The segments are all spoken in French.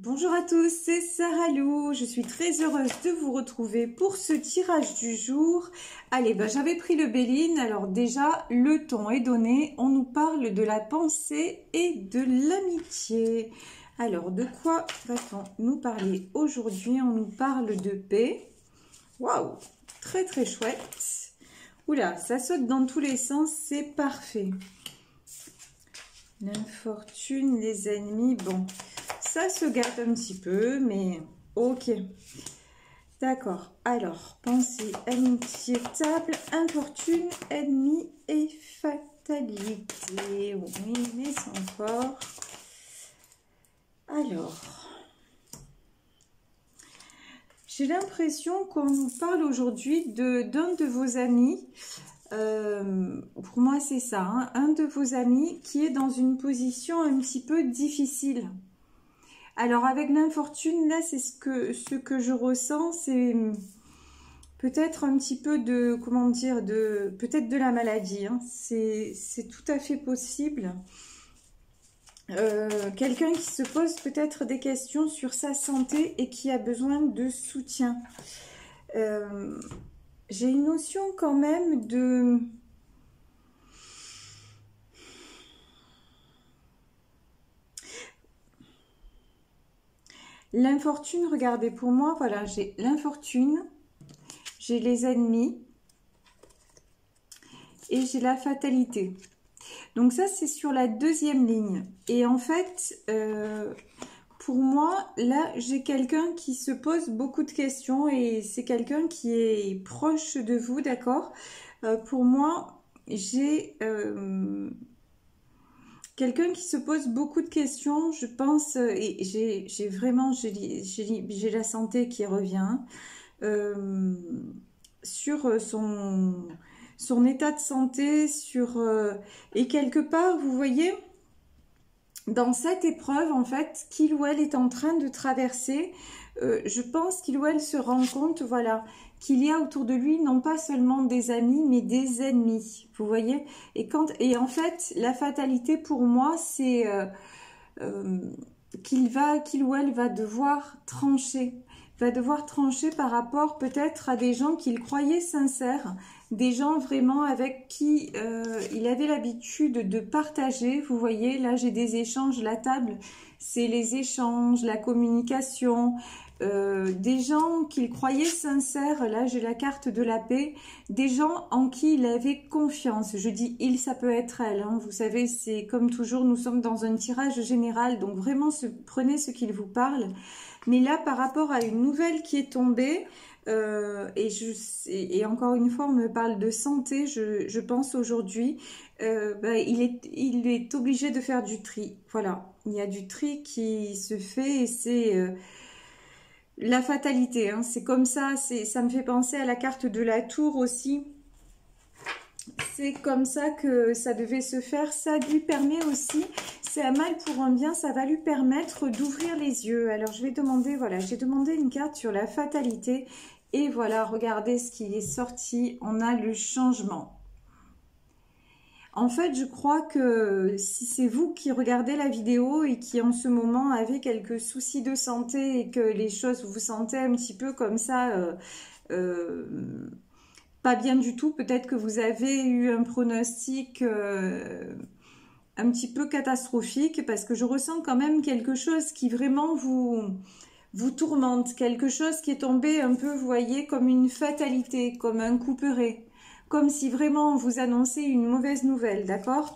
Bonjour à tous, c'est Sarah Lou. Je suis très heureuse de vous retrouver pour ce tirage du jour. Allez, j'avais pris le Béline. Alors déjà, le ton est donné. On nous parle de la pensée et de l'amitié. Alors, de quoi va-t-on nous parler aujourd'hui? On nous parle de paix. Waouh, très très chouette. Oula, ça saute dans tous les sens, c'est parfait. L'infortune, les ennemis, bon... Ça se gâte un petit peu, mais ok. D'accord. Alors, pensée, amitié, table, infortune, ennemi et fatalité. Oui, mais sans fort. Alors, j'ai l'impression qu'on nous parle aujourd'hui d'un de vos amis. Pour moi, c'est ça. Hein, un de vos amis qui est dans une position un petit peu difficile. Alors avec l'infortune, là, c'est ce que je ressens, c'est peut-être un petit peu de, comment dire, peut-être de la maladie. Hein. C'est tout à fait possible. Quelqu'un qui se pose peut-être des questions sur sa santé et qui a besoin de soutien. J'ai une notion quand même de... L'infortune, regardez, pour moi, voilà, j'ai l'infortune, j'ai les ennemis et j'ai la fatalité. Donc ça, c'est sur la deuxième ligne. Et en fait, pour moi, là, j'ai quelqu'un qui se pose beaucoup de questions et c'est quelqu'un qui est proche de vous, d'accord? Pour moi, j'ai... quelqu'un qui se pose beaucoup de questions, je pense, et j'ai vraiment, j'ai la santé qui revient, sur son état de santé, et quelque part, vous voyez, dans cette épreuve, en fait, qu'il ou elle est en train de traverser, je pense qu'il ou elle se rend compte, voilà, qu'il y a autour de lui non pas seulement des amis, mais des ennemis, vous voyez. Et en fait, la fatalité pour moi, c'est qu'il ou elle va devoir trancher. Va devoir trancher par rapport peut-être à des gens qu'il croyait sincères, des gens vraiment avec qui il avait l'habitude de partager. Vous voyez, là j'ai des échanges, la table, c'est les échanges, la communication, des gens qu'il croyait sincères, là j'ai la carte de la paix, des gens en qui il avait confiance. Je dis il, ça peut être elle, hein. Vous savez, c'est comme toujours, nous sommes dans un tirage général, donc vraiment prenez ce qu'il vous parle. Mais là, par rapport à une nouvelle qui est tombée, et encore une fois, on me parle de santé, je pense aujourd'hui, il est obligé de faire du tri. Voilà, il y a du tri qui se fait et c'est la fatalité. Hein. C'est comme ça, ça me fait penser à la carte de la tour aussi. C'est comme ça que ça devait se faire. Ça lui permet aussi, c'est un mal pour un bien, ça va lui permettre d'ouvrir les yeux. Alors je vais demander, voilà, j'ai demandé une carte sur la fatalité. Et voilà, regardez ce qui est sorti. On a le changement. En fait, je crois que si c'est vous qui regardez la vidéo et qui en ce moment avez quelques soucis de santé et que les choses, vous vous sentez un petit peu comme ça... pas bien du tout, peut-être que vous avez eu un pronostic un petit peu catastrophique parce que je ressens quand même quelque chose qui vraiment vous tourmente, quelque chose qui est tombé un peu, vous voyez, comme une fatalité, comme un couperet, comme si vraiment on vous annonçait une mauvaise nouvelle, d'accord ?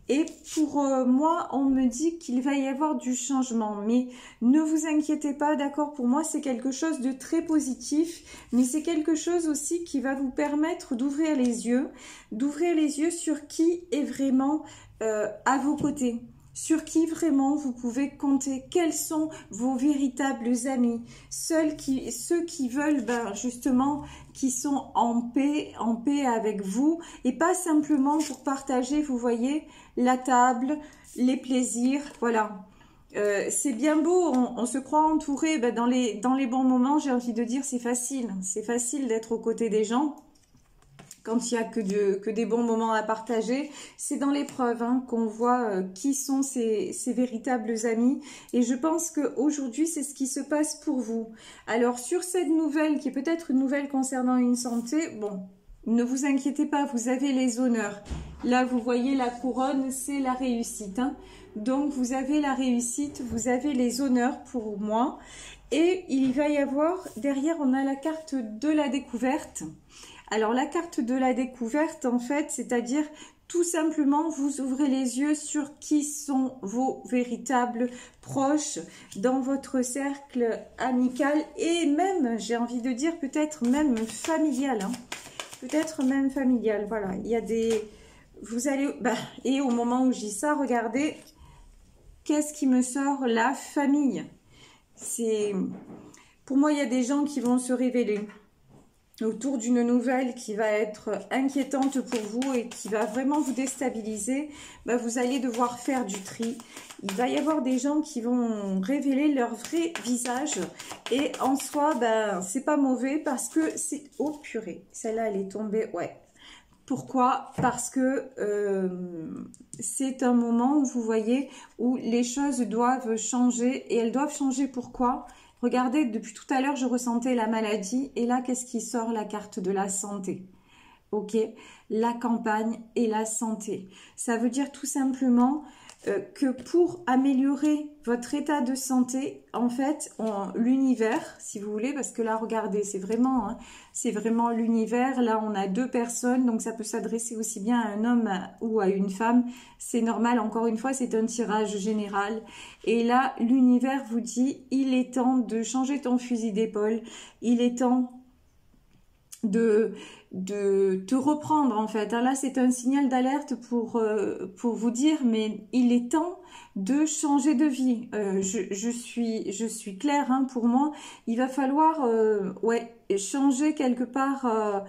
Et pour moi, on me dit qu'il va y avoir du changement. Mais ne vous inquiétez pas, d'accord? Pour moi, c'est quelque chose de très positif. Mais c'est quelque chose aussi qui va vous permettre d'ouvrir les yeux sur qui est vraiment à vos côtés. Sur qui vraiment vous pouvez compter, quels sont vos véritables amis, ceux qui veulent justement, qui sont en paix avec vous et pas simplement pour partager, vous voyez, la table, les plaisirs, voilà. C'est bien beau, on se croit entouré, dans les bons moments, j'ai envie de dire c'est facile d'être aux côtés des gens. quand il n'y a que des bons moments à partager. C'est dans l'épreuve hein, qu'on voit qui sont ces véritables amis. Et je pense qu'aujourd'hui, c'est ce qui se passe pour vous. Alors, sur cette nouvelle, qui est peut-être une nouvelle concernant une santé, bon, ne vous inquiétez pas, vous avez les honneurs. Là, vous voyez la couronne, c'est la réussite. Hein. Donc, vous avez la réussite, vous avez les honneurs pour moi. Et il va y avoir, derrière, on a la carte de la découverte. Alors, la carte de la découverte, en fait, c'est-à-dire tout simplement, vous ouvrez les yeux sur qui sont vos véritables proches dans votre cercle amical et même, j'ai envie de dire, peut-être même familial. Hein. Peut-être même familial, voilà. Il y a des... Vous allez... et au moment où je dis ça, regardez, qu'est-ce qui me sort? La famille. C'est... Pour moi, il y a des gens qui vont se révéler autour d'une nouvelle qui va être inquiétante pour vous et qui va vraiment vous déstabiliser. Vous allez devoir faire du tri. Il va y avoir des gens qui vont révéler leur vrai visage. Et en soi, c'est pas mauvais parce que c'est... Oh purée, celle-là, elle est tombée. Ouais. Pourquoi? Parce que c'est un moment où vous voyez où les choses doivent changer. Et elles doivent changer pourquoi? Regardez, depuis tout à l'heure, je ressentais la maladie. Et là, qu'est-ce qui sort? La carte de la santé. Ok? La campagne et la santé. Ça veut dire tout simplement que pour améliorer votre état de santé, en fait, l'univers, si vous voulez, parce que là, regardez, c'est vraiment l'univers. Là, on a deux personnes, donc ça peut s'adresser aussi bien à un homme ou à une femme. C'est normal, encore une fois, c'est un tirage général. Et là, l'univers vous dit, il est temps de changer ton fusil d'épaule. Il est temps de te reprendre en fait. Là, c'est un signal d'alerte pour vous dire, mais il est temps de changer de vie. Je suis claire, hein, pour moi, il va falloir changer quelque part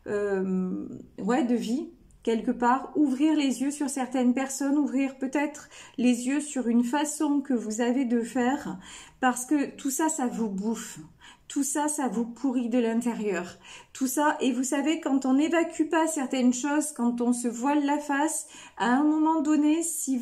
de vie. Quelque part, ouvrir les yeux sur certaines personnes, ouvrir peut-être les yeux sur une façon que vous avez de faire, parce que tout ça, ça vous bouffe. Tout ça, ça vous pourrit de l'intérieur. Tout ça, et vous savez, quand on n'évacue pas certaines choses, quand on se voile la face, à un moment donné, si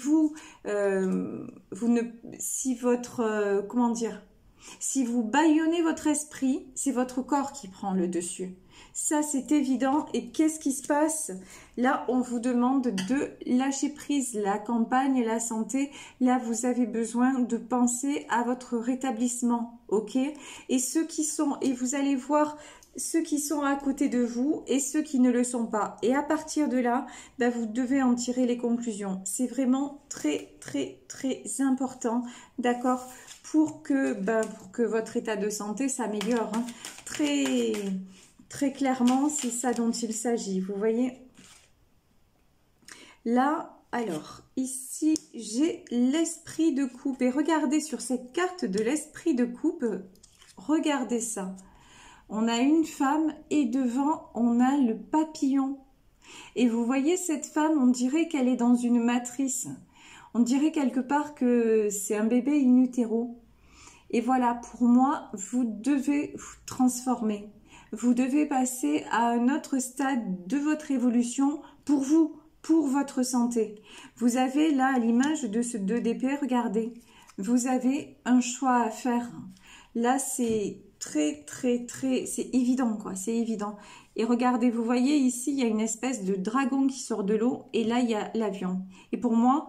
si vous bâillonnez votre esprit, c'est votre corps qui prend le dessus. Ça, c'est évident. Et qu'est-ce qui se passe? Là, on vous demande de lâcher prise. La campagne et la santé, là, vous avez besoin de penser à votre rétablissement, ok? Et vous allez voir ceux qui sont à côté de vous et ceux qui ne le sont pas. Et à partir de là, vous devez en tirer les conclusions. C'est vraiment très, très, très important, d'accord? Pour que votre état de santé s'améliore, hein. Très clairement, c'est ça dont il s'agit, vous voyez. Là, alors, ici, j'ai l'esprit de coupe. Et regardez sur cette carte de l'esprit de coupe, regardez ça. On a une femme et devant, on a le papillon. Et vous voyez cette femme, on dirait qu'elle est dans une matrice. On dirait quelque part que c'est un bébé in utero. Et voilà, pour moi, vous devez vous transformer. Vous devez passer à un autre stade de votre évolution pour vous, pour votre santé. Vous avez là, à l'image de ce 2 d'épée, regardez, vous avez un choix à faire. Là, c'est c'est évident, quoi, c'est évident. Et regardez, vous voyez ici, il y a une espèce de dragon qui sort de l'eau et là, il y a l'avion. Et pour moi,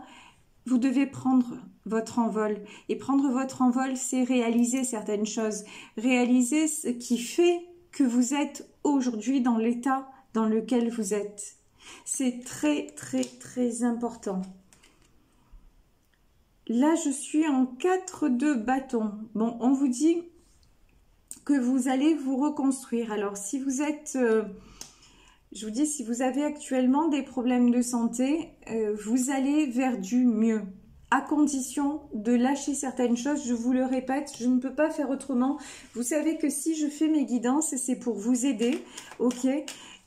vous devez prendre votre envol. Et prendre votre envol, c'est réaliser certaines choses. Réaliser ce qui fait que vous êtes aujourd'hui dans l'état dans lequel vous êtes. C'est très, très, très important. Là, je suis en 4 de bâton. Bon, on vous dit que vous allez vous reconstruire. Alors, si vous êtes... je vous dis, si vous avez actuellement des problèmes de santé, vous allez vers du mieux. À condition de lâcher certaines choses, je vous le répète, je ne peux pas faire autrement. Vous savez que si je fais mes guidances, c'est pour vous aider, ok?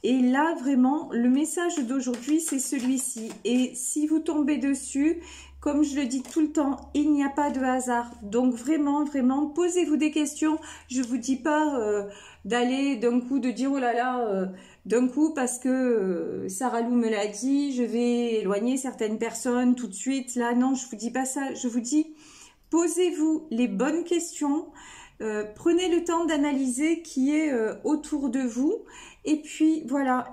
Et là, vraiment, le message d'aujourd'hui, c'est celui-ci. Et si vous tombez dessus, Comme je le dis tout le temps, il n'y a pas de hasard. Donc vraiment, vraiment, posez-vous des questions. Je vous dis pas d'aller d'un coup, de dire oh là là, d'un coup parce que Sarah Lou me l'a dit, je vais éloigner certaines personnes tout de suite. Là, non, je vous dis pas ça. Je vous dis, posez-vous les bonnes questions. Prenez le temps d'analyser qui est autour de vous. Et puis voilà.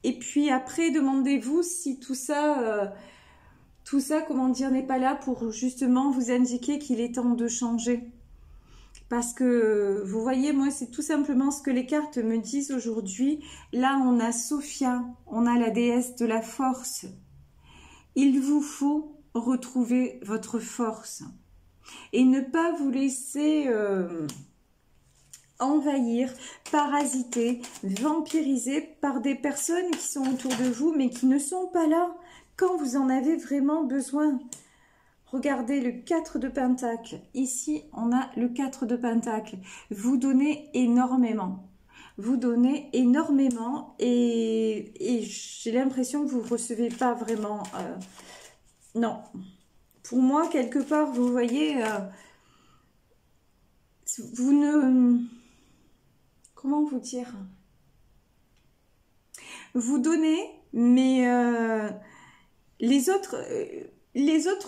Et puis après, demandez-vous si tout ça, comment dire, n'est pas là pour justement vous indiquer qu'il est temps de changer. Parce que, vous voyez, moi, c'est tout simplement ce que les cartes me disent aujourd'hui. Là, on a Sophia, on a la déesse de la force. Il vous faut retrouver votre force et ne pas vous laisser envahir, parasiter, vampiriser par des personnes qui sont autour de vous mais qui ne sont pas là quand vous en avez vraiment besoin. Regardez le 4 de Pentacle. Ici, on a le 4 de Pentacle. Vous donnez énormément. Vous donnez énormément et j'ai l'impression que vous ne recevez pas vraiment. Non. Pour moi, quelque part, vous voyez, vous ne... Comment vous dire? Vous donnez, mais les autres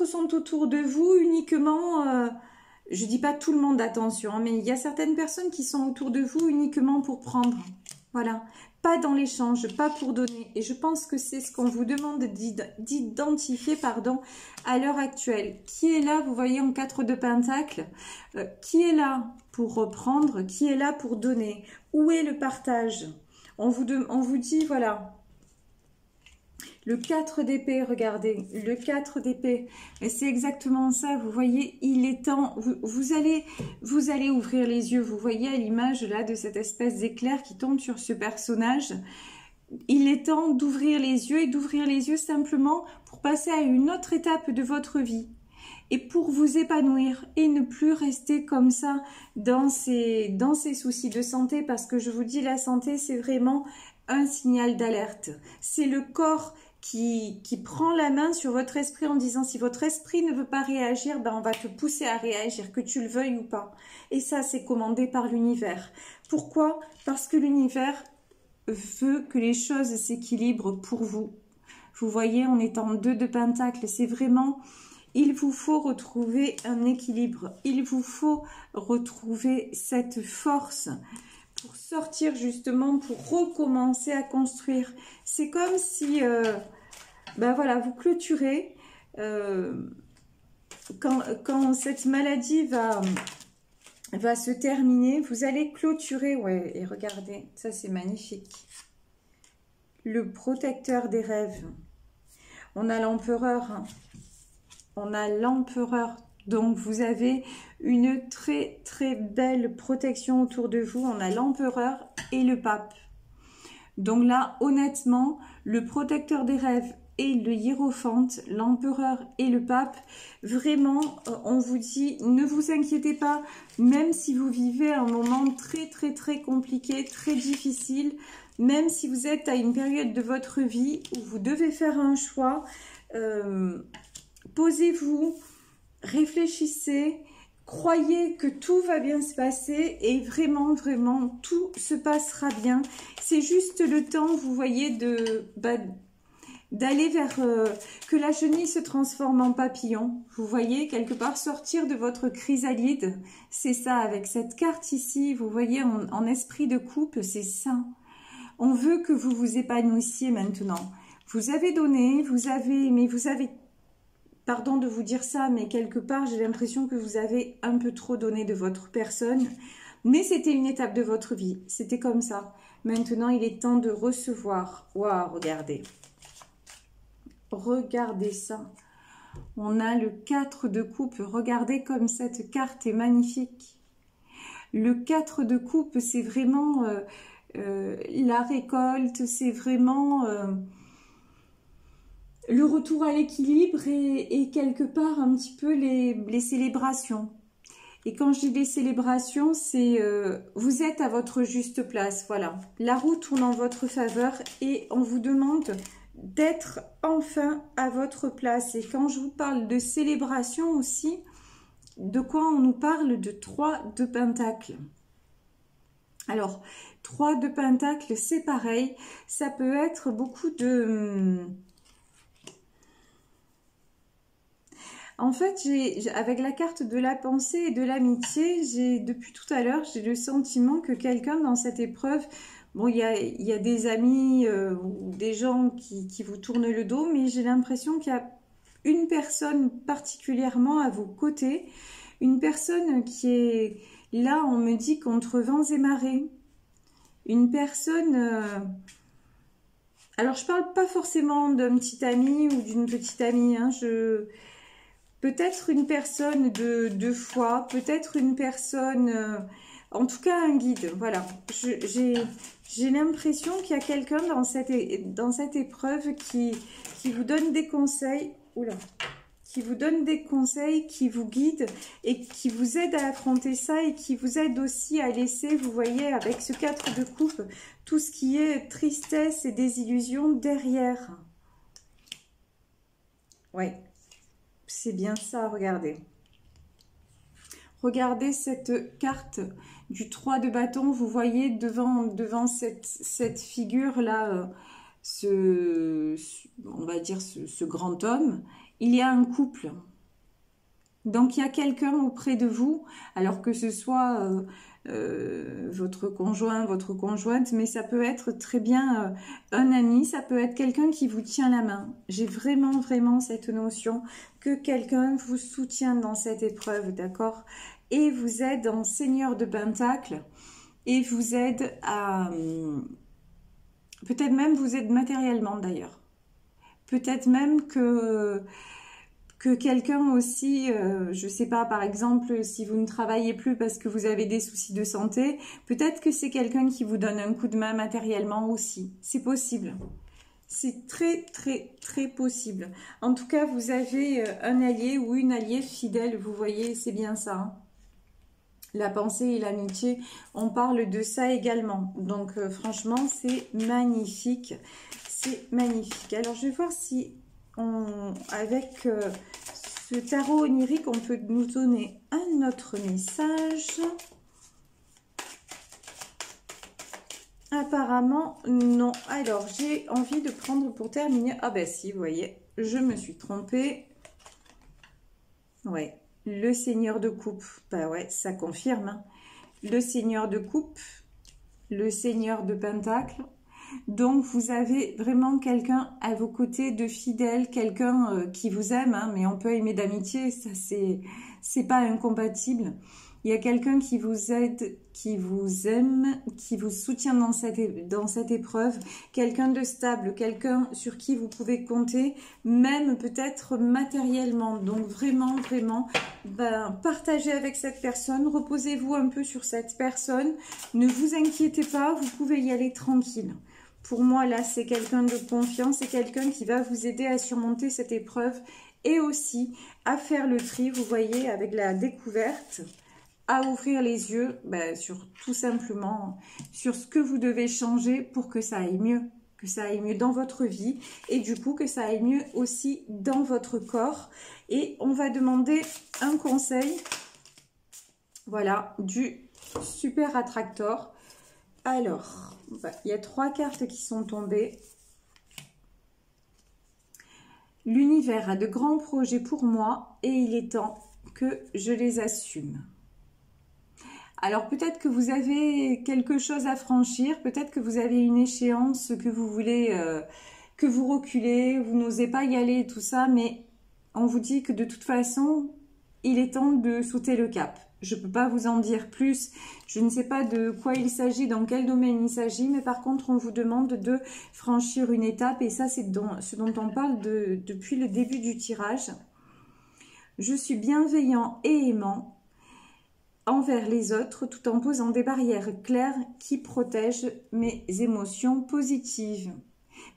sont autour de vous uniquement, je dis pas tout le monde, attention, hein, mais il y a certaines personnes qui sont autour de vous uniquement pour prendre. Voilà, pas dans l'échange, pas pour donner. Et je pense que c'est ce qu'on vous demande d'identifier, pardon, à l'heure actuelle. Qui est là, vous voyez, en 4 de Pentacle, qui est là pour reprendre, qui est là pour donner? Où est le partage? On vous dit, voilà, le 4 d'épée, regardez, le 4 d'épée, et c'est exactement ça, vous voyez, il est temps, vous allez ouvrir les yeux, vous voyez à l'image là de cette espèce d'éclair qui tombe sur ce personnage, il est temps d'ouvrir les yeux et d'ouvrir les yeux simplement pour passer à une autre étape de votre vie et pour vous épanouir et ne plus rester comme ça dans ces soucis de santé, parce que je vous dis, la santé, c'est vraiment un signal d'alerte, c'est le corps qui prend la main sur votre esprit en disant si votre esprit ne veut pas réagir, ben on va te pousser à réagir, que tu le veuilles ou pas. Et ça, c'est commandé par l'univers. Pourquoi? Parce que l'univers veut que les choses s'équilibrent pour vous. Vous voyez, on est en 2 de Pentacle, c'est vraiment... Il vous faut retrouver un équilibre, il vous faut retrouver cette force pour sortir justement, pour recommencer à construire. C'est comme si, ben voilà, vous clôturez, quand cette maladie va se terminer, vous allez clôturer, ouais, et regardez, ça c'est magnifique. Le protecteur des rêves. On a l'empereur, hein. On a l'empereur, donc vous avez une très très belle protection autour de vous. On a l'empereur et le pape. Donc là, honnêtement, le protecteur des rêves et le hiérophante, l'empereur et le pape, vraiment, on vous dit, ne vous inquiétez pas, même si vous vivez un moment très très très compliqué, très difficile, même si vous êtes à une période de votre vie où vous devez faire un choix, posez-vous, réfléchissez, croyez que tout va bien se passer et vraiment, vraiment, tout se passera bien. C'est juste le temps, vous voyez, d'aller vers... que la chenille se transforme en papillon. Vous voyez, quelque part, sortir de votre chrysalide. C'est ça, avec cette carte ici, vous voyez, en esprit de couple, c'est ça. On veut que vous vous épanouissiez maintenant. Vous avez donné, mais vous avez... Pardon de vous dire ça, mais quelque part, j'ai l'impression que vous avez un peu trop donné de votre personne. Mais c'était une étape de votre vie. C'était comme ça. Maintenant, il est temps de recevoir. Waouh, regardez. Regardez ça. On a le 4 de coupe. Regardez comme cette carte est magnifique. Le 4 de coupe, c'est vraiment la récolte. C'est vraiment... le retour à l'équilibre et quelque part un petit peu les célébrations. Et quand je dis les célébrations, c'est vous êtes à votre juste place, voilà. La roue tourne en votre faveur et on vous demande d'être enfin à votre place. Et quand je vous parle de célébration aussi, de quoi on nous parle? De 3 de Pentacle. Alors, 3 de Pentacle, c'est pareil. Ça peut être beaucoup de... En fait, avec la carte de la pensée et de l'amitié, depuis tout à l'heure, j'ai le sentiment que quelqu'un dans cette épreuve, bon, il y a des amis ou des gens qui vous tournent le dos, mais j'ai l'impression qu'il y a une personne particulièrement à vos côtés, une personne qui est là, on me dit, contre vents et marées, une personne... alors, je parle pas forcément d'un petit ami ou d'une petite amie, hein, peut-être une personne de foi, peut-être une personne, en tout cas un guide, voilà. J'ai l'impression qu'il y a quelqu'un dans cette épreuve qui vous donne des conseils, oula, qui vous donne des conseils, qui vous guide et qui vous aide à affronter ça et qui vous aide aussi à laisser, vous voyez, avec ce 4 de coupe, tout ce qui est tristesse et désillusion derrière. Ouais. C'est bien ça, regardez. Regardez cette carte du 3 de bâton. Vous voyez devant cette figure-là, on va dire ce grand homme, il y a un couple. Donc, il y a quelqu'un auprès de vous, alors que ce soit votre conjoint, votre conjointe, mais ça peut être très bien un ami, ça peut être quelqu'un qui vous tient la main. J'ai vraiment, vraiment cette notion que quelqu'un vous soutient dans cette épreuve, d'accord? Et vous aide en Seigneur de Pentacle, et vous aide à... peut-être même vous aide matériellement d'ailleurs. Peut-être même que quelqu'un aussi, je sais pas, par exemple, si vous ne travaillez plus parce que vous avez des soucis de santé, peut-être que c'est quelqu'un qui vous donne un coup de main matériellement aussi. C'est possible. C'est très, très, très possible. En tout cas, vous avez un allié ou une alliée fidèle, vous voyez, c'est bien ça. Hein. La pensée et l'amitié, on parle de ça également. Donc, franchement, c'est magnifique. C'est magnifique. Alors, je vais voir si... avec ce tarot onirique, on peut nous donner un autre message. Apparemment, non. Alors, j'ai envie de prendre pour terminer... Ah ben si, vous voyez, je me suis trompée. Ouais, le Seigneur de coupe. Bah ouais, ça confirme. Hein. Le Seigneur de coupe, le Seigneur de Pentacle. Donc, vous avez vraiment quelqu'un à vos côtés de fidèle, quelqu'un qui vous aime, hein, mais on peut aimer d'amitié, ça c'est pas incompatible. Il y a quelqu'un qui vous aide, qui vous aime, qui vous soutient dans cette épreuve, quelqu'un de stable, quelqu'un sur qui vous pouvez compter, même peut-être matériellement. Donc, vraiment, vraiment, ben, partagez avec cette personne, reposez-vous un peu sur cette personne, ne vous inquiétez pas, vous pouvez y aller tranquille. Pour moi, là, c'est quelqu'un de confiance, c'est quelqu'un qui va vous aider à surmonter cette épreuve et aussi à faire le tri, vous voyez, avec la découverte, à ouvrir les yeux sur tout simplement, sur ce que vous devez changer pour que ça aille mieux dans votre vie et du coup que ça aille mieux aussi dans votre corps. Et on va demander un conseil, voilà, du Super Attractor. Alors, il y a 3 cartes qui sont tombées. L'univers a de grands projets pour moi et il est temps que je les assume. Alors, peut-être que vous avez quelque chose à franchir, peut-être que vous avez une échéance que vous voulez, que vous reculez, vous n'osez pas y aller et tout ça, mais on vous dit que de toute façon, il est temps de sauter le cap. Je ne peux pas vous en dire plus. Je ne sais pas de quoi il s'agit, dans quel domaine il s'agit, mais par contre, on vous demande de franchir une étape. Et ça, c'est ce dont on parle depuis le début du tirage. Je suis bienveillant et aimant envers les autres, tout en posant des barrières claires qui protègent mes émotions positives.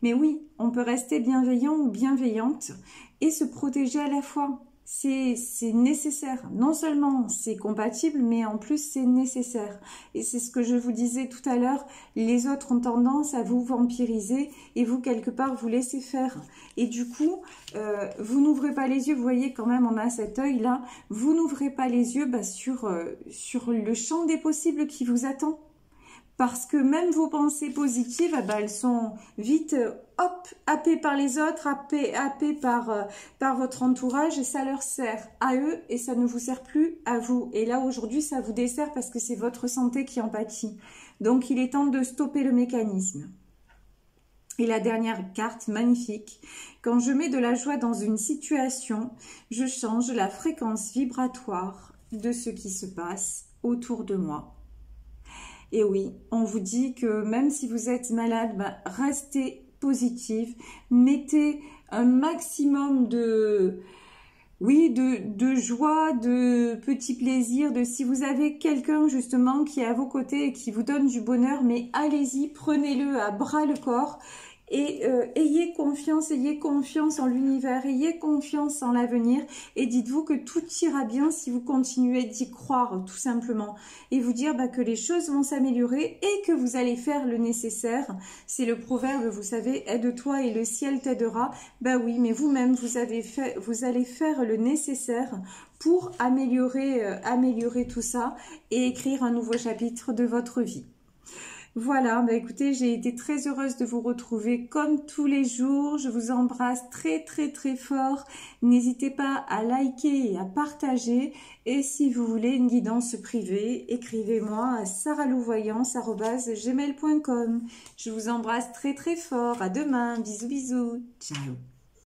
Mais oui, on peut rester bienveillant ou bienveillante et se protéger à la fois. c'est nécessaire. Non seulement c'est compatible, mais en plus c'est nécessaire. Et c'est ce que je vous disais tout à l'heure, les autres ont tendance à vous vampiriser et vous, quelque part, vous laissez faire. Et du coup, vous n'ouvrez pas les yeux, vous voyez quand même, on a cet œil-là, vous n'ouvrez pas les yeux sur le champ des possibles qui vous attend. Parce que même vos pensées positives, elles sont vite, hop, happées par les autres, happées par votre entourage, et ça leur sert à eux et ça ne vous sert plus à vous. Et là, aujourd'hui, ça vous dessert parce que c'est votre santé qui en pâtit. Donc, il est temps de stopper le mécanisme. Et la dernière carte, magnifique. Quand je mets de la joie dans une situation, je change la fréquence vibratoire de ce qui se passe autour de moi. Et oui, on vous dit que même si vous êtes malade, restez positive, mettez un maximum de joie, de petits plaisirs, si vous avez quelqu'un justement qui est à vos côtés et qui vous donne du bonheur, mais allez-y, prenez-le à bras le corps. Et ayez confiance en l'univers, ayez confiance en l'avenir et dites-vous que tout ira bien si vous continuez d'y croire tout simplement et vous dire que les choses vont s'améliorer et que vous allez faire le nécessaire. C'est le proverbe, vous savez, aide-toi et le ciel t'aidera. Oui, mais vous-même vous allez faire le nécessaire pour améliorer tout ça et écrire un nouveau chapitre de votre vie. Voilà, écoutez, j'ai été très heureuse de vous retrouver comme tous les jours. Je vous embrasse très très très fort. N'hésitez pas à liker et à partager. Et si vous voulez une guidance privée, écrivez-moi à saralouvoyance@gmail.com. Je vous embrasse très très fort. À demain. Bisous bisous. Ciao.